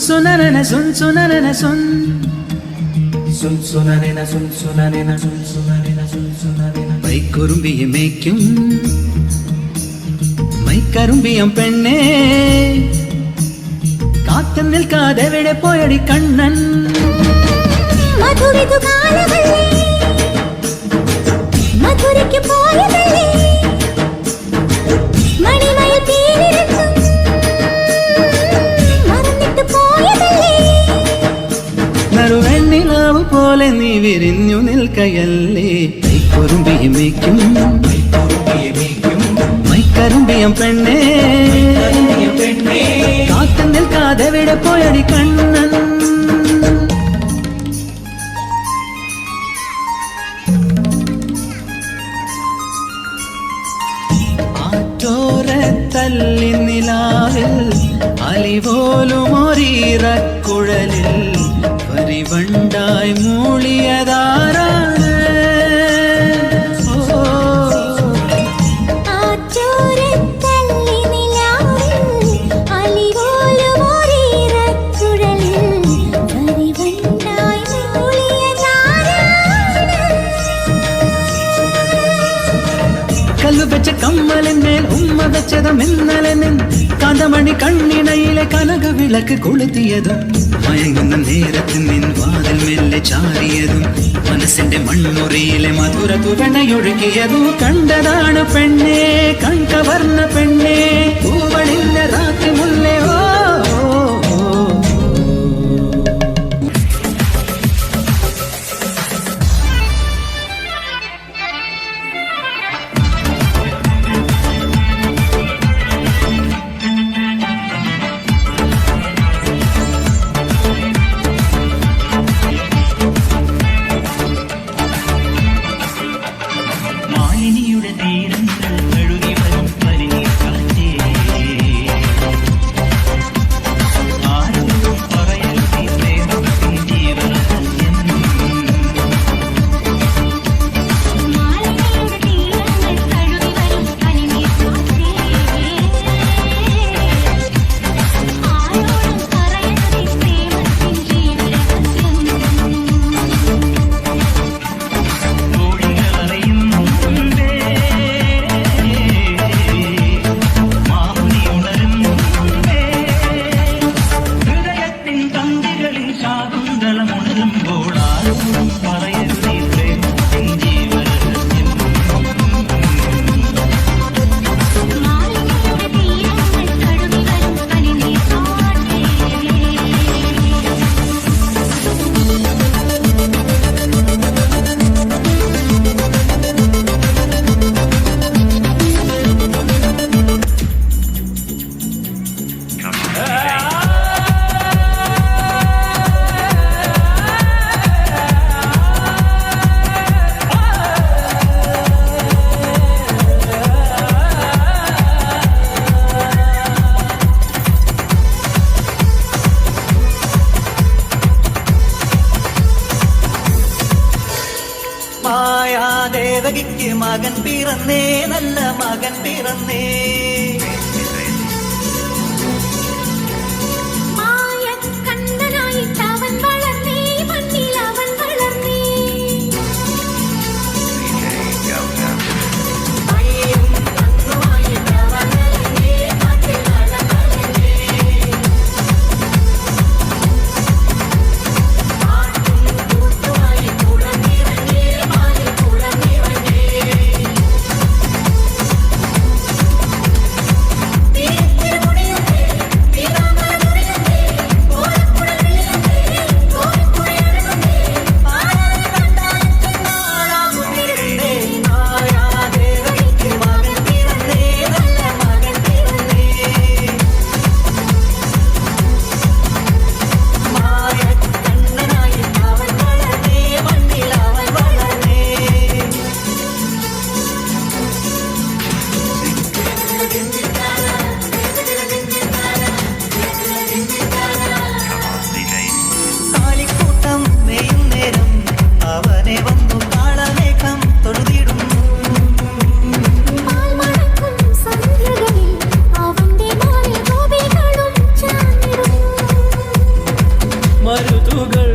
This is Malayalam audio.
സുൻസുനനന സുൻസുനനന സുൻ സുൻസുനനന സുൻസുനനന സുൻസുനനന സുൻസുനനന മൈക്കുറുമ്പിയെ മേയ്ക്കും മൈക്കറുമ്പിയം പെണ്ണേ കാത്തു നിൽക്കാതെ എവിടെ പോയടി കണ്ണൻ മധുരിതു കാലമല്ലേ മധുരയ്ക്ക് പോയതല്ലേ മണിമയ തീരിരത്തും മറന്നിട്ട് പോയതല്ലേ നറുവെണ്ണിലാവ് പോലെ നീ വിരിഞ്ഞു നിൽക്കയല്ലേ മൈക്കുറുമ്പിയെ മേയ്ക്കും മൈക്കറുമ്പിയം പെണ്ണേ കാത്തു നിൽക്കാതെ എവിടെ പോയടി കണ്ണൻ തല്ലി നിലാവിൽ അലിപോലുമൊരീറക്കുഴലിൽ പരിവണ്ടായി മൂളിയതാരാണ് കല്ലുവെച്ച കമ്മലിന്മേൽ ഉമ്മ വെച്ചതും ഇന്നലെ കാന്തമണി കണ്ണിണയിലെ കനക വിളക്ക് കൊളുത്തിയതും മയങ്ങുന്ന നേരത്ത് നിൻ വാതിൽ മെല്ലെ ചാരിയതും മനസ്സിന്റെ മൺമുറിയിലെ മധുര തുവണയൊഴുകിയതും കണ്ടതാണ് പെണ്ണേ കൺകവർണ്ണ പെണ്ണേ പൂവണിന്ന രാത്രി മുല്ലേ ഓ മായാദേവകിക്ക് മകൻ പിറന്നേ നല്ല മകൻ പിറന്നേ മനസ്സുകൾ